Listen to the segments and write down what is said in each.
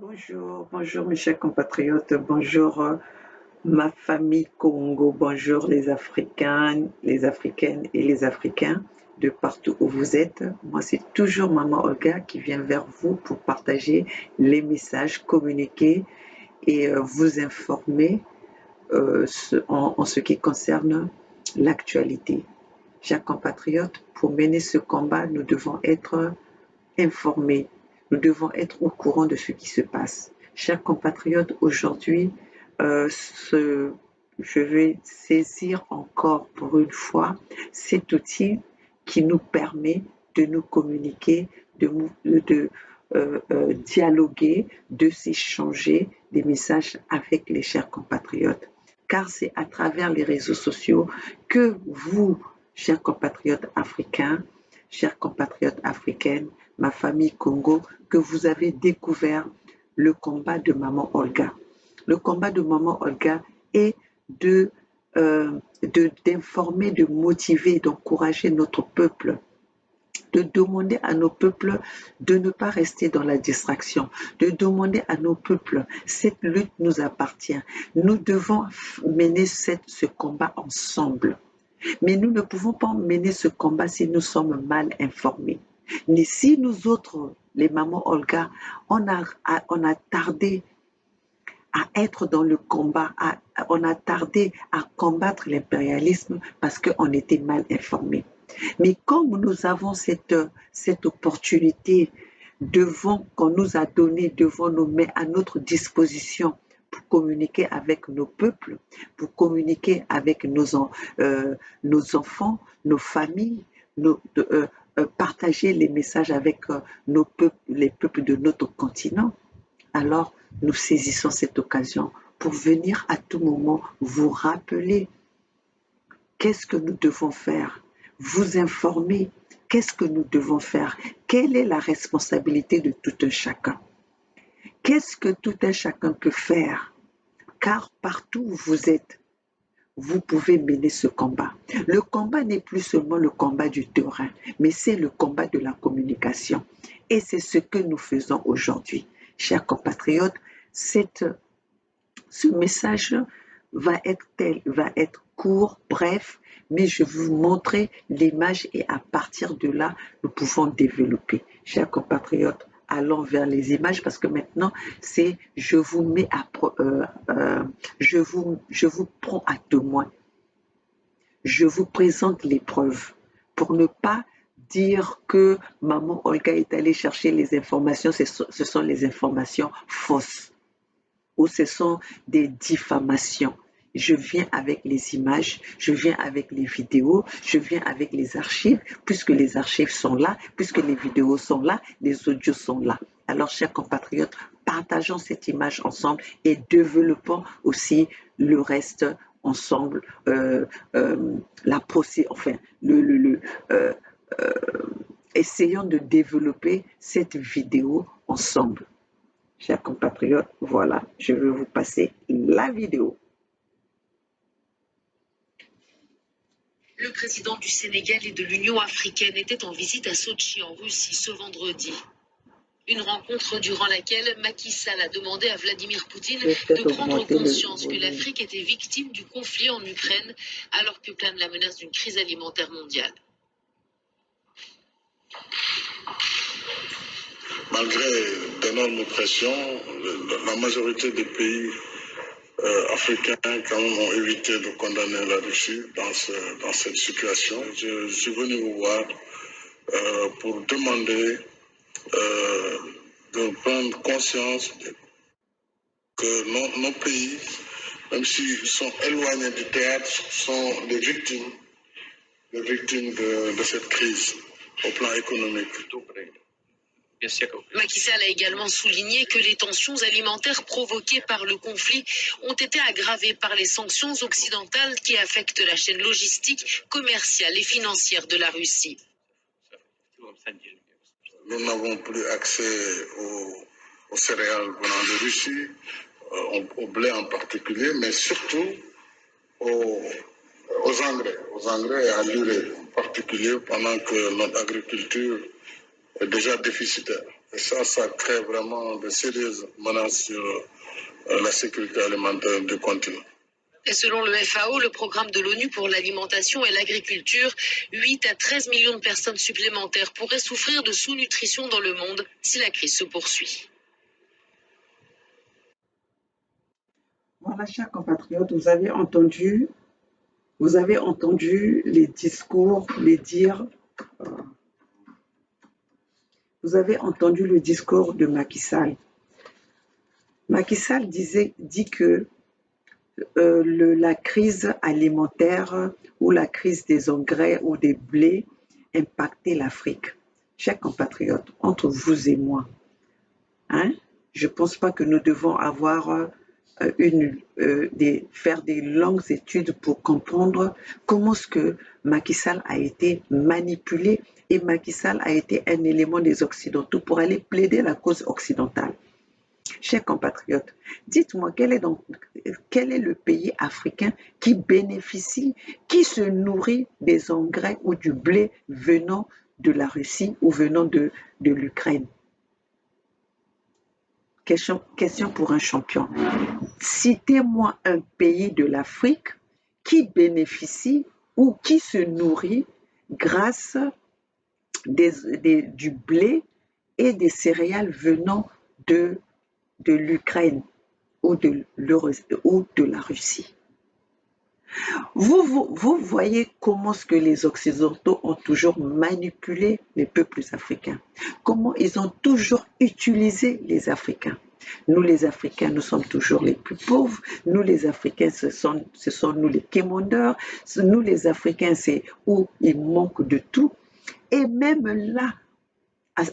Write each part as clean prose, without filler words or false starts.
Bonjour, bonjour mes chers compatriotes, bonjour ma famille Congo, bonjour les Africains, les Africaines et les Africains de partout où vous êtes. Moi, c'est toujours Maman Olga qui vient vers vous pour partager les messages, communiquer et vous informer en ce qui concerne l'actualité. Chers compatriotes, pour mener ce combat, nous devons être informés. Nous devons être au courant de ce qui se passe. Chers compatriotes, aujourd'hui, je vais saisir encore pour une fois cet outil qui nous permet de nous communiquer, de dialoguer, de s'échanger des messages avec les chers compatriotes. Car c'est à travers les réseaux sociaux que vous, chers compatriotes africains, chers compatriotes africaines, ma famille Congo, que vous avez découvert le combat de Maman Olga. Le combat de Maman Olga est d'informer, de motiver, d'encourager notre peuple, de demander à nos peuples de ne pas rester dans la distraction, de demander à nos peuples, cette lutte nous appartient. Nous devons mener ce combat ensemble. Mais nous ne pouvons pas mener ce combat si nous sommes mal informés. Mais si nous autres, les mamans Olga, on a tardé à être dans le combat, on a tardé à combattre l'impérialisme parce qu'on était mal informés. Mais comme nous avons cette opportunité qu'on nous a donnée devant nos mains, à notre disposition, pour communiquer avec nos peuples, pour communiquer avec nos enfants, nos familles, partager les messages avec nos peuples, les peuples de notre continent. Alors, nous saisissons cette occasion pour venir à tout moment vous rappeler qu'est-ce que nous devons faire, vous informer qu'est-ce que nous devons faire, quelle est la responsabilité de tout un chacun. Qu'est-ce que tout un chacun peut faire? Car partout où vous êtes, vous pouvez mener ce combat. Le combat n'est plus seulement le combat du terrain, mais c'est le combat de la communication. Et c'est ce que nous faisons aujourd'hui. Chers compatriotes, ce message va être court, bref, mais je vais vous montrer l'image et à partir de là, nous pouvons développer. Chers compatriotes, allons vers les images parce que maintenant, c'est je vous prends à témoin. Je vous présente les preuves pour ne pas dire que Maman Olga est allée chercher les informations, ce sont les informations fausses ou ce sont des diffamations. Je viens avec les images, je viens avec les vidéos, je viens avec les archives, puisque les archives sont là, puisque les vidéos sont là, les audios sont là. Alors, chers compatriotes, partageons cette image ensemble et développons aussi le reste ensemble, essayons de développer cette vidéo ensemble. Chers compatriotes, voilà, je vais vous passer la vidéo. Le président du Sénégal et de l'Union africaine était en visite à Sotchi en Russie ce vendredi. Une rencontre durant laquelle Macky Sall a demandé à Vladimir Poutine de prendre conscience que l'Afrique était victime du conflit en Ukraine alors que plane la menace d'une crise alimentaire mondiale. Malgré d'énormes pressions, la majorité des pays africains quand même ont évité de condamner la Russie dans cette situation. Je suis venu vous voir pour demander de prendre conscience que nos pays, même s'ils sont éloignés du théâtre, sont des victimes de cette crise au plan économique. Macky Sall a également souligné que les tensions alimentaires provoquées par le conflit ont été aggravées par les sanctions occidentales qui affectent la chaîne logistique, commerciale et financière de la Russie. Nous n'avons plus accès aux céréales venant de Russie, au blé en particulier, mais surtout aux engrais à l'urée en particulier, pendant que notre agriculture est déjà déficitaire. Et ça crée vraiment de sérieuses menaces sur la sécurité alimentaire du continent. Et selon le FAO, le programme de l'ONU pour l'alimentation et l'agriculture, 8 à 13 millions de personnes supplémentaires pourraient souffrir de sous-nutrition dans le monde si la crise se poursuit. Voilà, chers compatriotes, vous avez entendu les discours, les dires. Vous avez entendu le discours de Macky Sall. Macky Sall dit que la crise alimentaire ou la crise des engrais ou des blés impactait l'Afrique. Chers compatriotes, entre vous et moi, je ne pense pas que nous devons avoir faire des longues études pour comprendre comment ce que Macky Sall a été manipulé, et Macky Sall a été un élément des Occidentaux pour aller plaider la cause occidentale. Chers compatriotes, dites-moi quel est le pays africain qui bénéficie, qui se nourrit des engrais ou du blé venant de la Russie ou venant de l'Ukraine? Question pour un champion. Citez-moi un pays de l'Afrique qui bénéficie ou qui se nourrit grâce du blé et des céréales venant de l'Ukraine ou de la Russie. Vous voyez comment ce que les Occidentaux ont toujours manipulé les peuples africains, comment ils ont toujours utilisé les Africains. Nous les Africains, nous sommes toujours les plus pauvres. Nous les Africains, ce sont nous les quémandeurs. Nous les Africains, c'est où il manque de tout. Et même là,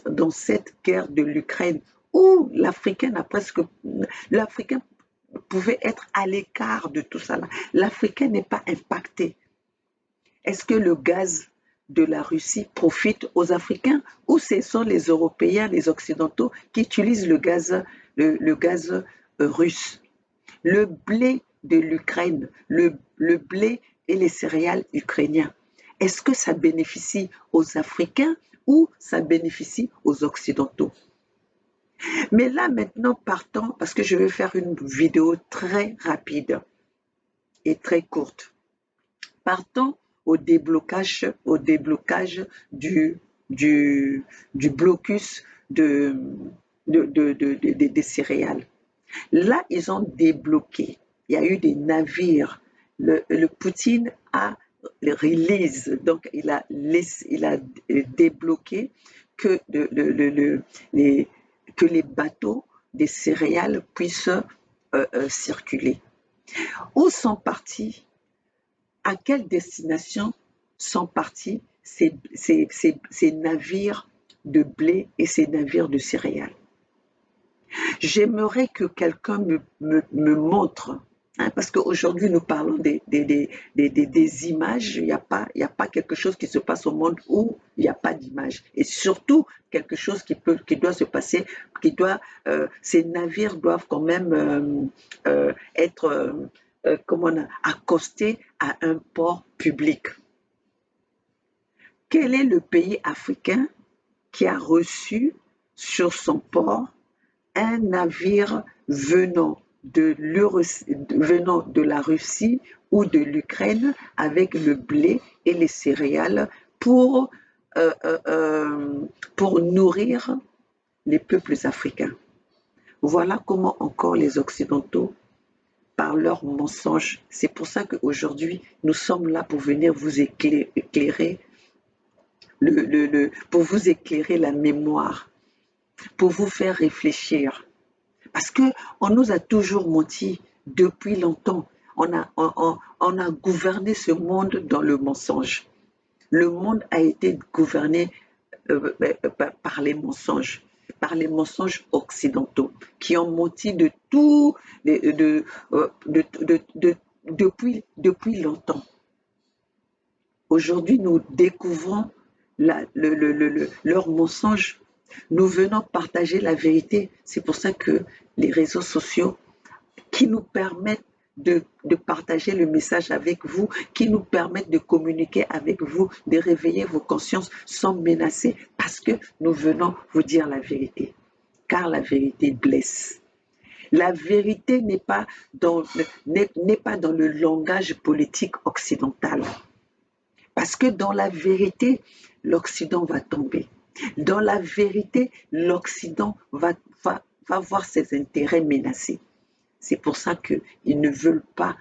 dans cette guerre de l'Ukraine, où l'Africain pouvait être à l'écart de tout ça. L'Africain n'est pas impacté. Est-ce que le gaz de la Russie profite aux Africains, ou ce sont les Européens, les Occidentaux qui utilisent le gaz russe? Le blé de l'Ukraine, le blé et les céréales ukrainiens, est-ce que ça bénéficie aux Africains ou ça bénéficie aux Occidentaux? Mais là, maintenant, partons, parce que je vais faire une vidéo très rapide et très courte. Partons au déblocage du blocus des céréales. Là, ils ont débloqué. Il y a eu des navires. Le Poutine a release, donc il a débloqué que les bateaux des céréales puissent circuler. Où sont partis? À quelle destination sont partis ces navires de blé et ces navires de céréales? J'aimerais que quelqu'un me montre, parce qu'aujourd'hui nous parlons des images. Il n'y a pas quelque chose qui se passe au monde où il n'y a pas d'image, et surtout quelque chose qui doit se passer, ces navires doivent quand même être accostés à un port public. Quel est le pays africain qui a reçu sur son port un navire venant de la Russie ou de l'Ukraine avec le blé et les céréales pour nourrir les peuples africains? Voilà comment encore les Occidentaux, par leurs mensonges, c'est pour ça qu'aujourd'hui nous sommes là pour venir vous éclairer, pour vous éclairer la mémoire, pour vous faire réfléchir. Parce qu'on nous a toujours menti depuis longtemps. On a gouverné ce monde dans le mensonge. Le monde a été gouverné par les mensonges occidentaux qui ont menti de tout depuis longtemps. Aujourd'hui, nous découvrons leurs mensonges. Nous venons partager la vérité. C'est pour ça que les réseaux sociaux qui nous permettent de partager le message avec vous, qui nous permettent de communiquer avec vous, de réveiller vos consciences sans menacer, parce que nous venons vous dire la vérité. Car la vérité blesse. La vérité n'est pas dans le langage politique occidental. Parce que dans la vérité, l'Occident va tomber. Dans la vérité, l'Occident va voir ses intérêts menacés. C'est pour ça qu'ils ne veulent pas.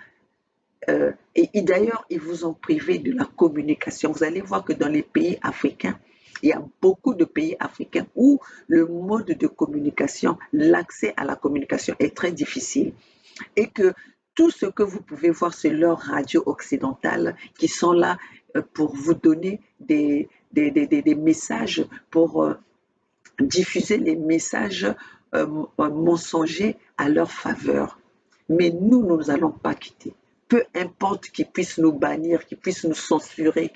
Et d'ailleurs, ils vous ont privé de la communication. Vous allez voir que dans les pays africains, il y a beaucoup de pays africains où le mode de communication, l'accès à la communication est très difficile. Et que tout ce que vous pouvez voir, c'est leurs radios occidentales qui sont là pour vous donner des messages, pour diffuser les messages mensongers à leur faveur. Mais nous n'allons pas quitter. Peu importe qu'ils puissent nous bannir, qu'ils puissent nous censurer,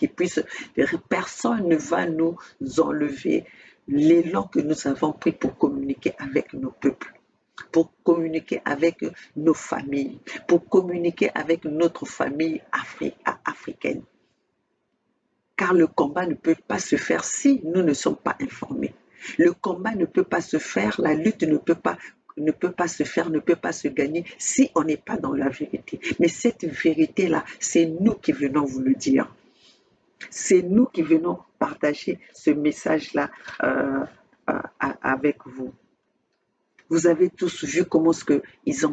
personne ne va nous enlever l'élan que nous avons pris pour communiquer avec nos peuples, pour communiquer avec nos familles, pour communiquer avec notre famille africaine. Car le combat ne peut pas se faire si nous ne sommes pas informés. Le combat ne peut pas se faire, la lutte ne peut pas se faire, ne peut pas se gagner si on n'est pas dans la vérité. Mais cette vérité-là, c'est nous qui venons vous le dire. C'est nous qui venons partager ce message-là avec vous. Vous avez tous vu comment ils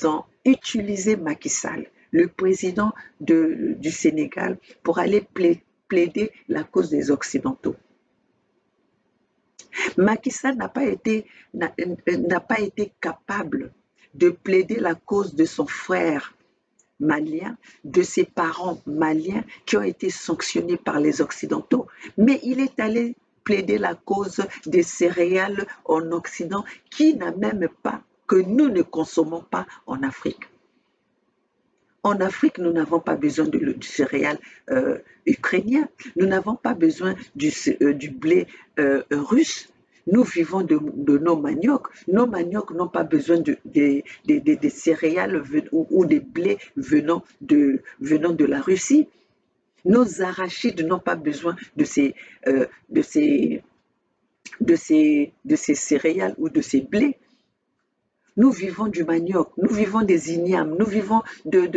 ont utilisé Macky Sall, le président du Sénégal, pour aller plaider la cause des Occidentaux. Macky Sall n'a pas été capable de plaider la cause de son frère malien, de ses parents maliens qui ont été sanctionnés par les Occidentaux, mais il est allé plaider la cause des céréales en Occident qui n'a même pas, que nous ne consommons pas en Afrique. En Afrique, nous n'avons pas besoin du céréal ukrainien, nous n'avons pas besoin du blé russe. Nous vivons de nos maniocs. Nos maniocs n'ont pas besoin des céréales ou des blés venant de la Russie. Nos arachides n'ont pas besoin de ces céréales ou de ces blés. Nous vivons du manioc, nous vivons des ignames, nous vivons des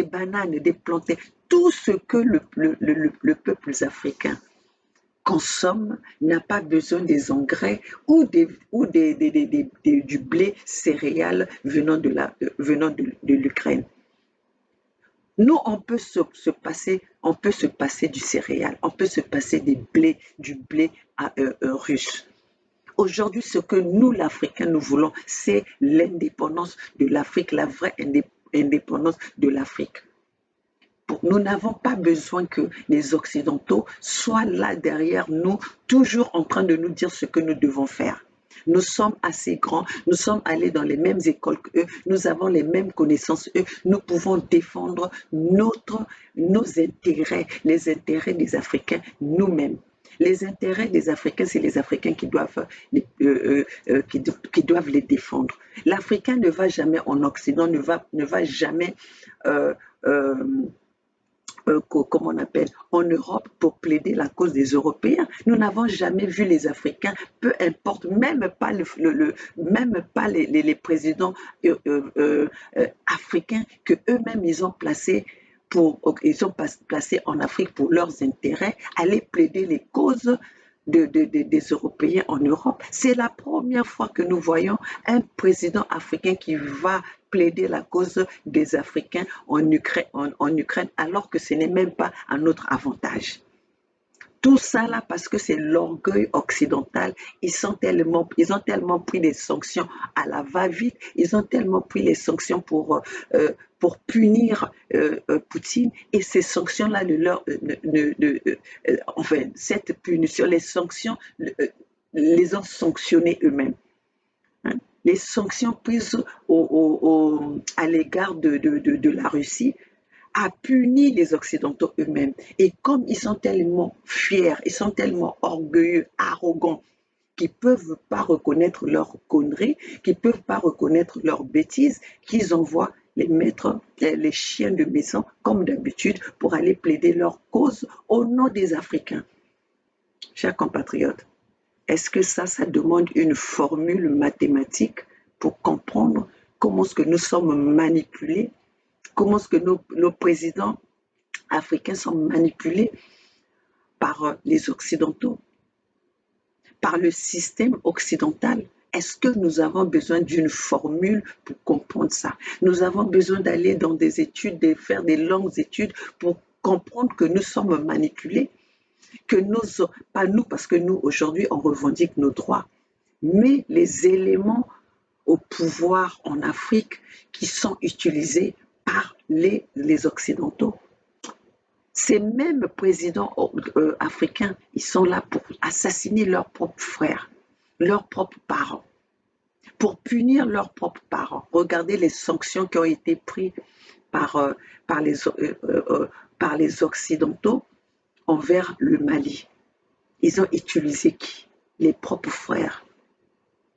bananes, des plantains. Tout ce que le peuple africain consomme n'a pas besoin des engrais ou du blé céréal venant de l'Ukraine. Nous, on peut se passer du céréal, on peut se passer du blé russe. Aujourd'hui, ce que nous, l'Africain, nous voulons, c'est l'indépendance de l'Afrique, la vraie indépendance de l'Afrique. Nous n'avons pas besoin que les Occidentaux soient là derrière nous, toujours en train de nous dire ce que nous devons faire. Nous sommes assez grands, nous sommes allés dans les mêmes écoles qu'eux, nous avons les mêmes connaissances qu'eux, nous pouvons défendre nos intérêts, les intérêts des Africains nous-mêmes. Les intérêts des Africains, c'est les Africains qui doivent les défendre. L'Africain ne va jamais en Occident, ne va jamais en Europe pour plaider la cause des Européens. Nous n'avons jamais vu les Africains, peu importe, même pas les présidents africains que eux-mêmes ils ont placés en Afrique pour leurs intérêts, aller plaider les causes des Européens en Europe. C'est la première fois que nous voyons un président africain qui va plaider la cause des Africains en Ukraine, alors que ce n'est même pas à notre avantage. Tout ça là parce que c'est l'orgueil occidental. Ils ont tellement pris des sanctions à la va-vite, ils ont tellement pris les sanctions pour punir Poutine, et ces sanctions-là cette punition, les sanctions les ont sanctionnés eux-mêmes. Les sanctions prises à l'égard de la Russie a puni les Occidentaux eux-mêmes. Et comme ils sont tellement fiers, ils sont tellement orgueilleux, arrogants, qui ne peuvent pas reconnaître leurs conneries, qui ne peuvent pas reconnaître leurs bêtises, qu'ils envoient les chiens de maison, comme d'habitude, pour aller plaider leur cause au nom des Africains. Chers compatriotes, est-ce que ça demande une formule mathématique pour comprendre comment est-ce que nous sommes manipulés, comment est-ce que nos présidents africains sont manipulés par les Occidentaux, par le système occidental? Est-ce que nous avons besoin d'une formule pour comprendre ça? Nous avons besoin d'aller dans des études, de faire des longues études pour comprendre que nous sommes manipulés, que nous, pas nous, parce que nous, aujourd'hui, on revendique nos droits, mais les éléments au pouvoir en Afrique qui sont utilisés par les Occidentaux. Ces mêmes présidents africains, ils sont là pour assassiner leurs propres frères, leurs propres parents, pour punir leurs propres parents. Regardez les sanctions qui ont été prises par les Occidentaux envers le Mali. Ils ont utilisé qui? Les propres frères,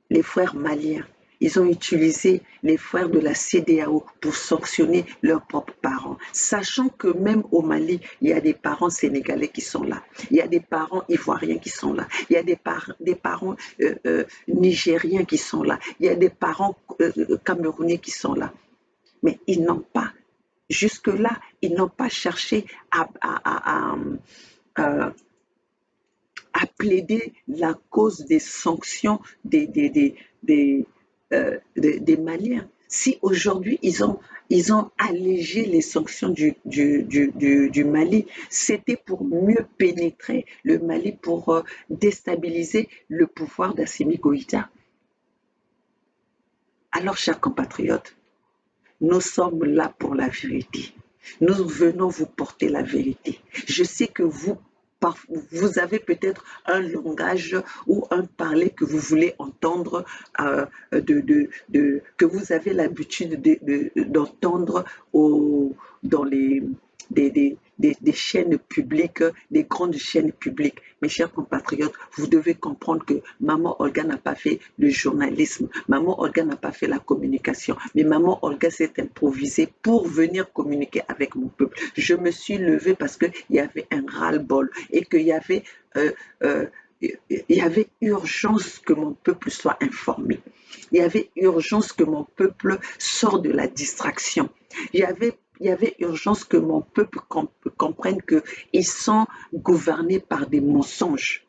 les frères maliens. Ils ont utilisé les frères de la CEDEAO pour sanctionner leurs propres parents, sachant que même au Mali, il y a des parents sénégalais qui sont là, il y a des parents ivoiriens qui sont là, il y a des parents nigériens qui sont là, il y a des parents camerounais qui sont là. Mais ils n'ont pas, jusque-là, ils n'ont pas cherché à plaider la cause des sanctions des Maliens. Si aujourd'hui ils ont allégé les sanctions du Mali, c'était pour mieux pénétrer le Mali, pour déstabiliser le pouvoir d'Assimi Goïta. Alors, chers compatriotes, nous sommes là pour la vérité. Nous venons vous porter la vérité. Je sais que vous avez peut-être un langage ou un parler que vous voulez entendre, que vous avez l'habitude d'entendre dans des chaînes publiques, des grandes chaînes publiques. Mes chers compatriotes, vous devez comprendre que Maman Olga n'a pas fait le journalisme, Maman Olga n'a pas fait la communication, mais Maman Olga s'est improvisée pour venir communiquer avec mon peuple. Je me suis levée parce qu'il y avait un ras-le-bol et qu'il y avait urgence que mon peuple soit informé. Il y avait urgence que mon peuple sorte de la distraction. Il y avait urgence que mon peuple comprenne qu'ils sont gouvernés par des mensonges.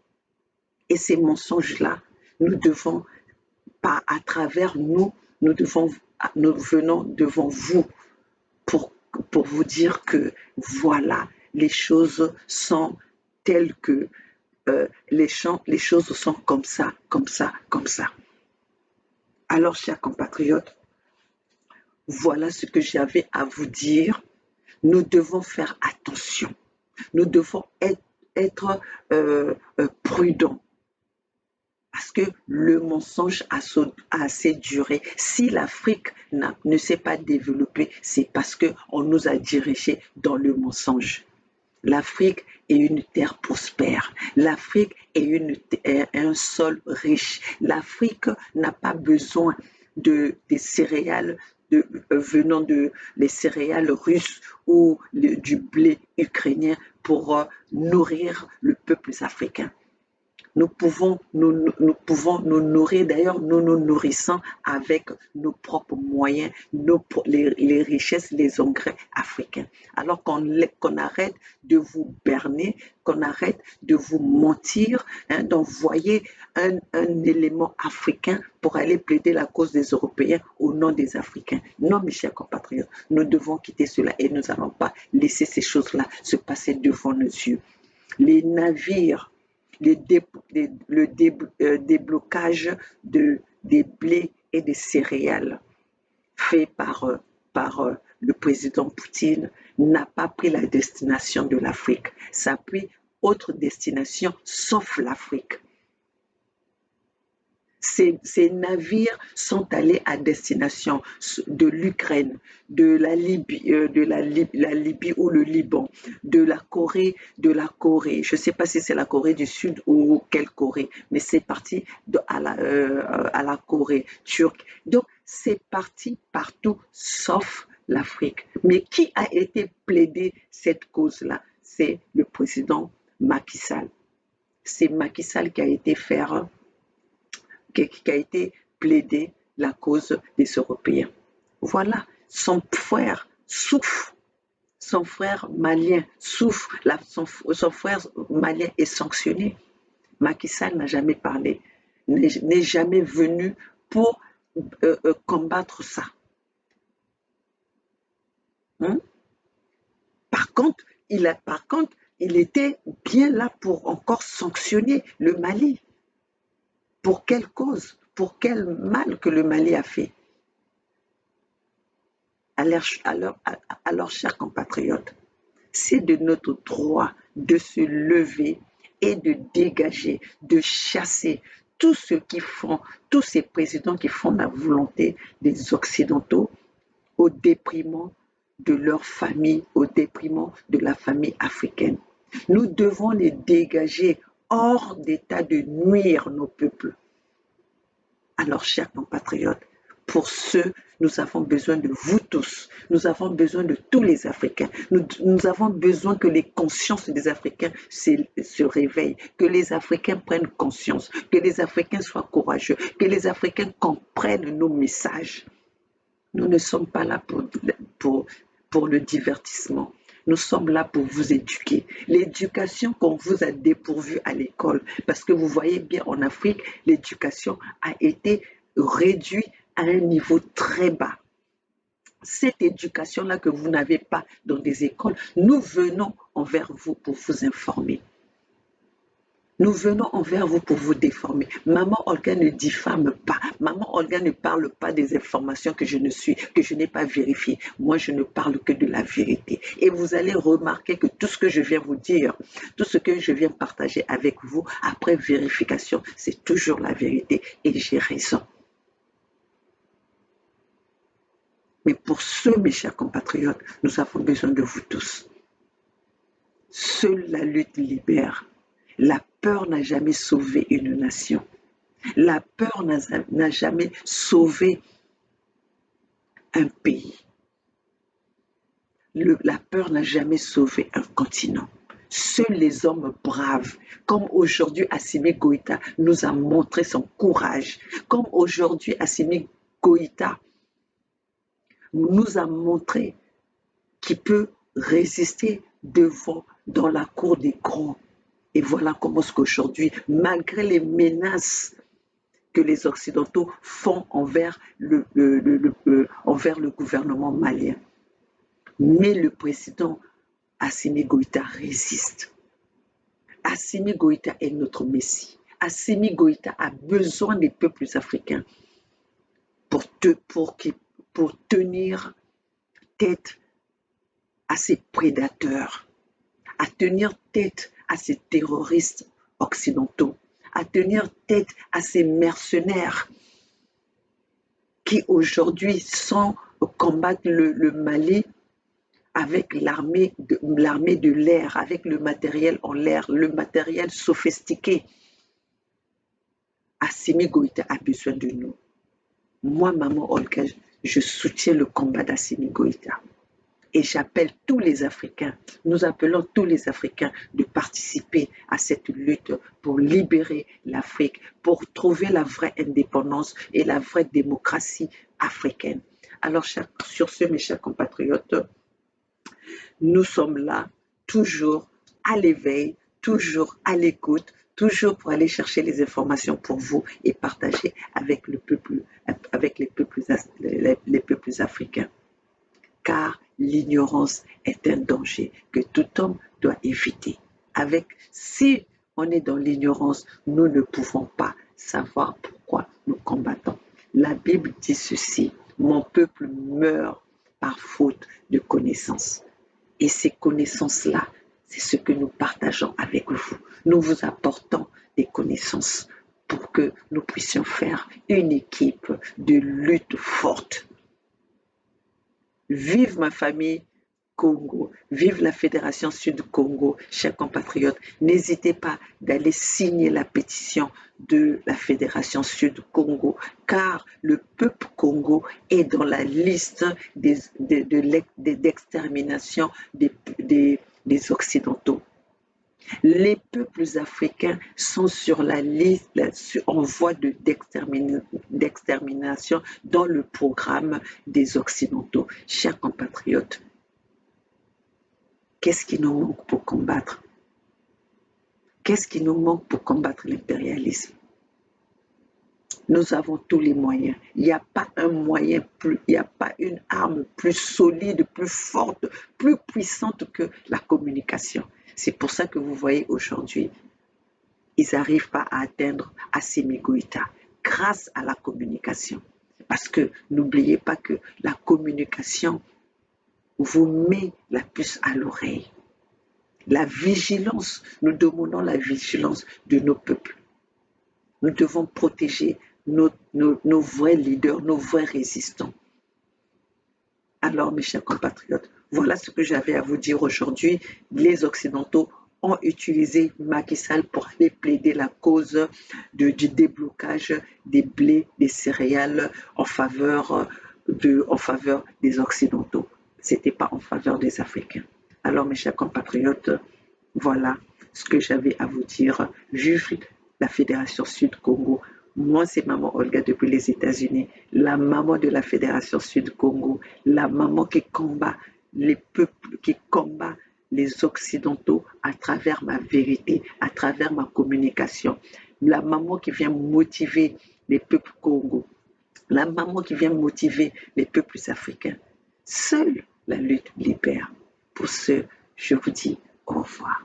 Et ces mensonges-là, nous devons, à travers nous venons devant vous pour vous dire que voilà, les choses sont telles que les choses sont comme ça, comme ça, comme ça. Alors, chers compatriotes, voilà ce que j'avais à vous dire. Nous devons faire attention. Nous devons être prudents. Parce que le mensonge a assez duré. Si l'Afrique ne s'est pas développée, c'est parce qu'on nous a dirigés dans le mensonge. L'Afrique est une terre prospère. L'Afrique est un sol riche. L'Afrique n'a pas besoin des céréales venant des céréales russes ou du blé ukrainien pour nourrir le peuple africain. Nous pouvons nous nourrir, d'ailleurs nous nous nourrissons avec nos propres moyens, les richesses, les engrais africains. Alors qu'on arrête de vous berner, qu'on arrête de vous mentir, d'envoyer un élément africain pour aller plaider la cause des Européens au nom des Africains. Non, mes chers compatriotes, nous devons quitter cela et nous n'allons pas laisser ces choses-là se passer devant nos yeux. Les navires, le déblocage des blés et des céréales fait par le président Poutine n'a pas pris la destination de l'Afrique. Ça a pris autre destination sauf l'Afrique. Ces navires sont allés à destination de l'Ukraine, de la Libye, la Libye ou le Liban, de la Corée, Je ne sais pas si c'est la Corée du Sud ou quelle Corée, mais c'est parti à la Corée turque. Donc, c'est parti partout sauf l'Afrique. Mais qui a été plaidé cette cause-là? C'est le président Macky Sall. C'est Macky Sall qui a été qui a été plaider la cause des Européens. Voilà, son frère souffre, son frère malien souffre, son frère malien est sanctionné. Macky Sall n'a jamais parlé, n'est jamais venu pour combattre ça. Hein? Par contre, il était bien là pour encore sanctionner le Mali. Pour quelle cause? Pour quel mal que le Mali a fait? Alors, chers compatriotes, c'est de notre droit de se lever et de dégager, de chasser tous ces présidents qui font la volonté des Occidentaux au détriment de leur famille, au détriment de la famille africaine. Nous devons les dégager hors d'état de nuire nos peuples. Alors, chers compatriotes, pour ce, nous avons besoin de vous tous. Nous avons besoin de tous les Africains. Nous avons besoin que les consciences des Africains se réveillent, que les Africains prennent conscience, que les Africains soient courageux, que les Africains comprennent nos messages. Nous ne sommes pas là pour le divertissement. Nous sommes là pour vous éduquer. L'éducation qu'on vous a dépourvue à l'école, parce que vous voyez bien en Afrique, l'éducation a été réduite à un niveau très bas. Cette éducation-là que vous n'avez pas dans des écoles, nous venons envers vous pour vous informer. Nous venons envers vous pour vous déformer. Maman Olga ne diffame pas. Maman Olga ne parle pas des informations que je n'ai pas vérifiées. Moi, je ne parle que de la vérité. Et vous allez remarquer que tout ce que je viens vous dire, tout ce que je viens partager avec vous, après vérification, c'est toujours la vérité. Et j'ai raison. Mais pour ce, mes chers compatriotes, nous avons besoin de vous tous. Seule la lutte libère. La peur n'a jamais sauvé une nation. La peur n'a jamais sauvé un pays. La peur n'a jamais sauvé un continent. Seuls les hommes braves, comme aujourd'hui Assimi Goïta nous a montré son courage, comme aujourd'hui Assimi Goïta nous a montré qu'il peut résister dans la cour des grands. Et voilà comment est-ce qu'aujourd'hui, malgré les menaces que les Occidentaux font envers le gouvernement malien, mais le président Assimi Goïta résiste. Assimi Goïta est notre Messie. Assimi Goïta a besoin des peuples africains pour tenir tête à ces prédateurs, à tenir tête à ces terroristes occidentaux, à tenir tête à ces mercenaires qui aujourd'hui combattent le Mali avec l'armée de l'air, avec le matériel en l'air, le matériel sophistiqué. Assimi Goïta a besoin de nous. Moi, maman Olga, je soutiens le combat d'Assimi Goïta. Et j'appelle tous les Africains, nous appelons tous les Africains de participer à cette lutte pour libérer l'Afrique, pour trouver la vraie indépendance et la vraie démocratie africaine. Alors, sur ce, mes chers compatriotes, nous sommes là, toujours à l'éveil, toujours à l'écoute, toujours pour aller chercher les informations pour vous et partager avec les peuples africains. Car l'ignorance est un danger que tout homme doit éviter. Si on est dans l'ignorance, nous ne pouvons pas savoir pourquoi nous combattons. La Bible dit ceci, mon peuple meurt par faute de connaissances. Et ces connaissances-là, c'est ce que nous partageons avec vous. Nous vous apportons des connaissances pour que nous puissions faire une équipe de lutte forte. Vive ma famille Congo, vive la Fédération Sud-Congo, chers compatriotes. N'hésitez pas d'aller signer la pétition de la Fédération Sud-Congo, car le peuple Congo est dans la liste d'extermination des Occidentaux. Les peuples africains sont sur la liste, en voie d'extermination dans le programme des Occidentaux. Chers compatriotes, qu'est-ce qui nous manque pour combattre? Qu'est-ce qui nous manque pour combattre l'impérialisme? Nous avons tous les moyens. Il n'y a pas un moyen il n'y a pas une arme plus solide, plus forte, plus puissante que la communication. C'est pour ça que vous voyez aujourd'hui, ils n'arrivent pas à atteindre Assimi Goïta grâce à la communication. Parce que n'oubliez pas que la communication vous met la puce à l'oreille. La vigilance, nous demandons la vigilance de nos peuples. Nous devons protéger nos vrais leaders, nos vrais résistants. Alors, mes chers compatriotes, voilà ce que j'avais à vous dire aujourd'hui. Les Occidentaux ont utilisé Macky Sall pour aller plaider la cause du déblocage des blés, des céréales en faveur des Occidentaux. Ce n'était pas en faveur des Africains. Alors, mes chers compatriotes, voilà ce que j'avais à vous dire. Vive la Fédération Sud-Congo. Moi, c'est maman Olga depuis les États-Unis, la maman de la Fédération Sud-Congo, la maman qui combat les peuples, qui combat les Occidentaux à travers ma vérité, à travers ma communication. La maman qui vient motiver les peuples Congo, la maman qui vient motiver les peuples africains. Seule la lutte libère. Pour ce, je vous dis au revoir.